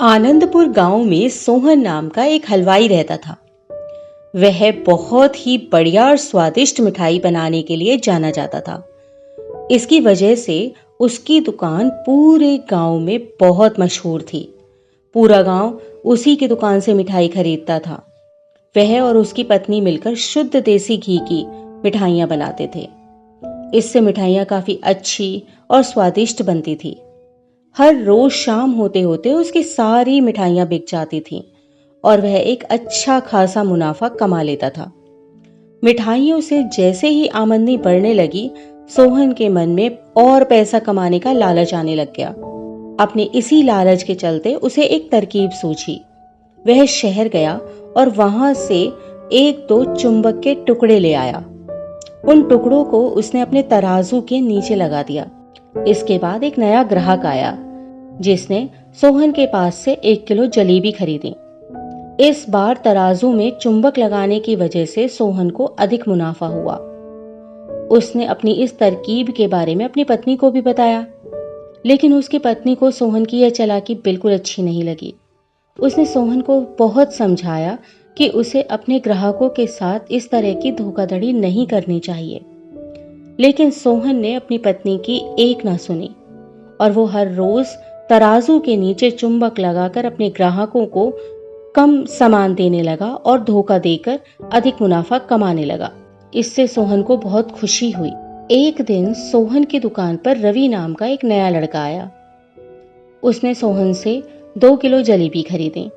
आनंदपुर गांव में सोहन नाम का एक हलवाई रहता था। वह बहुत ही बढ़िया और स्वादिष्ट मिठाई बनाने के लिए जाना जाता था। इसकी वजह से उसकी दुकान पूरे गांव में बहुत मशहूर थी। पूरा गांव उसी की दुकान से मिठाई खरीदता था। वह और उसकी पत्नी मिलकर शुद्ध देसी घी की मिठाइयां बनाते थे। इससे मिठाइयां काफी अच्छी और स्वादिष्ट बनती थी। हर रोज शाम होते होते उसकी सारी मिठाइयां बिक जाती थीं और वह एक अच्छा खासा मुनाफा कमा लेता था। मिठाइयों से जैसे ही आमदनी बढ़ने लगी, सोहन के मन में और पैसा कमाने का लालच आने लग गया। अपने इसी लालच के चलते उसे एक तरकीब सूझी। वह शहर गया और वहां से एक दो चुंबक के टुकड़े ले आया। उन टुकड़ों को उसने अपने तराजू के नीचे लगा दिया। इसके बाद एक नया ग्राहक आया जिसने सोहन के पास से 1 किलो जलेबी खरीदी। इस बार तराजू में चुंबक लगाने की वजह से सोहन को अधिक मुनाफा हुआ। उसने अपनी इस तरकीब के बारे में अपनी पत्नी को भी बताया, लेकिन उसकी पत्नी को सोहन की यह चालाकी बिल्कुल अच्छी नहीं लगी। उसने सोहन को बहुत समझाया कि उसे अपने ग्राहकों के साथ इस तरह की धोखाधड़ी नहीं करनी चाहिए, लेकिन सोहन ने अपनी पत्नी की एक ना सुनी और वो हर रोज तराजू के नीचे चुंबक लगाकर अपने ग्राहकों को कम सामान देने लगा और धोखा देकर अधिक मुनाफा कमाने लगा। इससे सोहन को बहुत खुशी हुई। एक दिन सोहन की दुकान पर रवि नाम का एक नया लड़का आया। उसने सोहन से 2 किलो जलेबी खरीदी।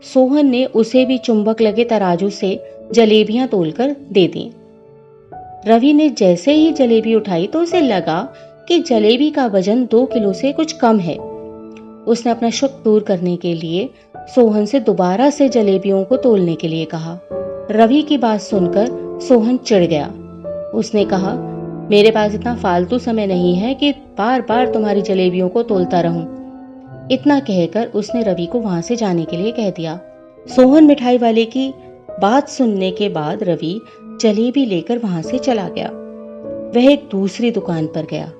सोहन ने उसे भी चुंबक लगे तराजू से जलेबियां तोलकर दे दी। रवि ने जैसे ही जलेबी उठाई तो उसे लगा कि जलेबी का वजन 2 किलो से कुछ कम है। उसने अपना शक दूर करने के लिए सोहन से दोबारा से जलेबियों को तोलने के लिए कहा। रवि की बात सुनकर सोहन चिढ़ गया। उसने कहा, मेरे पास इतना फालतू समय नहीं है कि बार बार तुम्हारी जलेबियों को तोलता रहूं। इतना कहकर उसने रवि को वहां से जाने के लिए कह दिया। सोहन मिठाई वाले की बात सुनने के बाद रवि जलेबी लेकर वहां से चला गया। वह एक दूसरी दुकान पर गया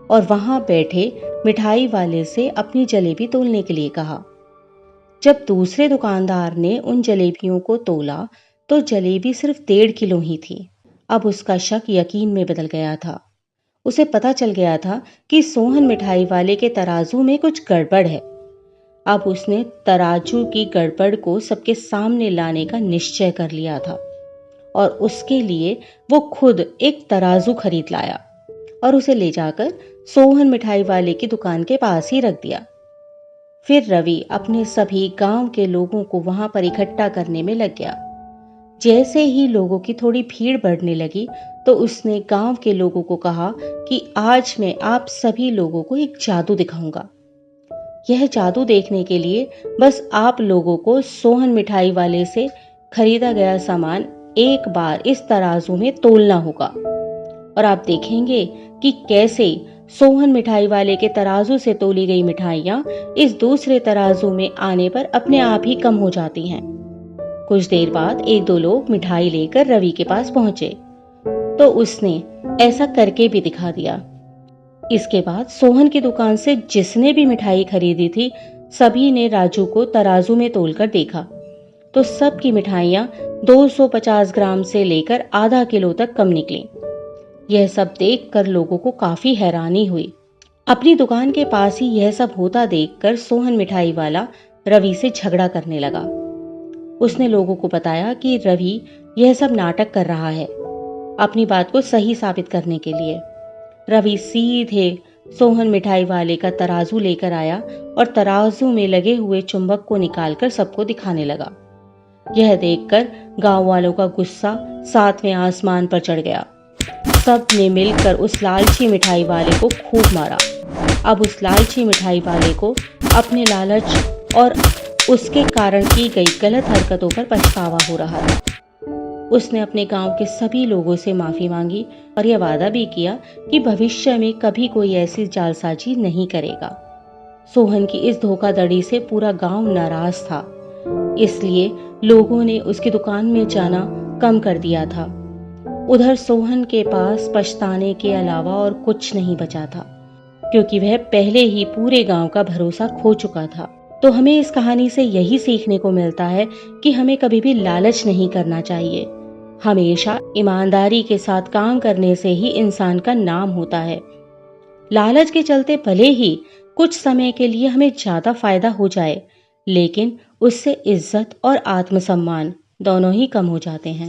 और वहां बैठे मिठाई वाले से अपनी जलेबी तोलने के लिए कहा। जब दूसरे दुकानदार ने उन जलेबियों को तोला तो जलेबी सिर्फ 1.5 किलो ही थी। अब उसका शक यकीन में बदल गया था। उसे पता चल गया था कि सोहन मिठाई वाले के तराजू में कुछ गड़बड़ है। अब उसने तराजू की गड़बड़ को सबके सामने लाने का निश्चय कर लिया था और उसके लिए वो खुद एक तराजू खरीद लाया और उसे ले जाकर सोहन मिठाई वाले की दुकान के पास ही रख दिया। फिर रवि अपने सभी गांव के लोगों को वहां पर इकट्ठा करने में लग गया। जैसे ही लोगों की थोड़ी भीड़ बढ़ने लगी तो उसने गांव के लोगों को कहा कि आज मैं आप सभी लोगों को एक जादू दिखाऊंगा। यह जादू देखने के लिए बस आप लोगों को सोहन मिठाई वाले से खरीदा गया सामान एक बार इस तराजू में तोलना होगा और आप देखेंगे कि कैसे सोहन मिठाई वाले के तराजू से तोली गई मिठाइयां इस दूसरे तराजू में आने पर अपने आप ही कम हो जाती हैं। कुछ देर बाद 1-2 लोग मिठाई लेकर रवि के पास पहुंचे तो उसने ऐसा करके भी दिखा दिया। इसके बाद सोहन की दुकान से जिसने भी मिठाई खरीदी थी सभी ने राजू को तराजू में तोलकर देखा तो सबकी मिठाइयां 250 ग्राम से लेकर आधा किलो तक कम निकली। यह सब देखकर लोगों को काफी हैरानी हुई। अपनी दुकान के पास ही यह सब होता देखकर सोहन मिठाई वाला रवि से झगड़ा करने लगा। उसने लोगों को बताया कि रवि यह सब नाटक कर रहा है अपनी बात को सही साबित करने के लिए। रवि सीधे सोहन मिठाई वाले का तराजू लेकर आया और तराजू में लगे हुए चुंबक को निकालकर सबको दिखाने लगा। यह देखकर गांव वालों का गुस्सा 7वें आसमान पर चढ़ गया। सब ने मिलकर उस लालची मिठाई वाले को खूब मारा। अब उस लालची मिठाई वाले को अपने लालच और उसके कारण की गई गलत हरकतों पर पछतावा हो रहा था। उसने अपने गांव के सभी लोगों से माफी मांगी और यह वादा भी किया कि भविष्य में कभी कोई ऐसी जालसाजी नहीं करेगा। सोहन की इस धोखाधड़ी से पूरा गांव नाराज था, इसलिए लोगों ने उसकी दुकान में जाना कम कर दिया था। उधर सोहन के पास पछताने के अलावा और कुछ नहीं बचा था, क्योंकि वह पहले ही पूरे गांव का भरोसा खो चुका था। तो हमें इस कहानी से यही सीखने को मिलता है कि हमें कभी भी लालच नहीं करना चाहिए। हमेशा ईमानदारी के साथ काम करने से ही इंसान का नाम होता है। लालच के चलते भले ही कुछ समय के लिए हमें ज्यादा फायदा हो जाए, लेकिन उससे इज्जत और आत्मसम्मान दोनों ही कम हो जाते हैं।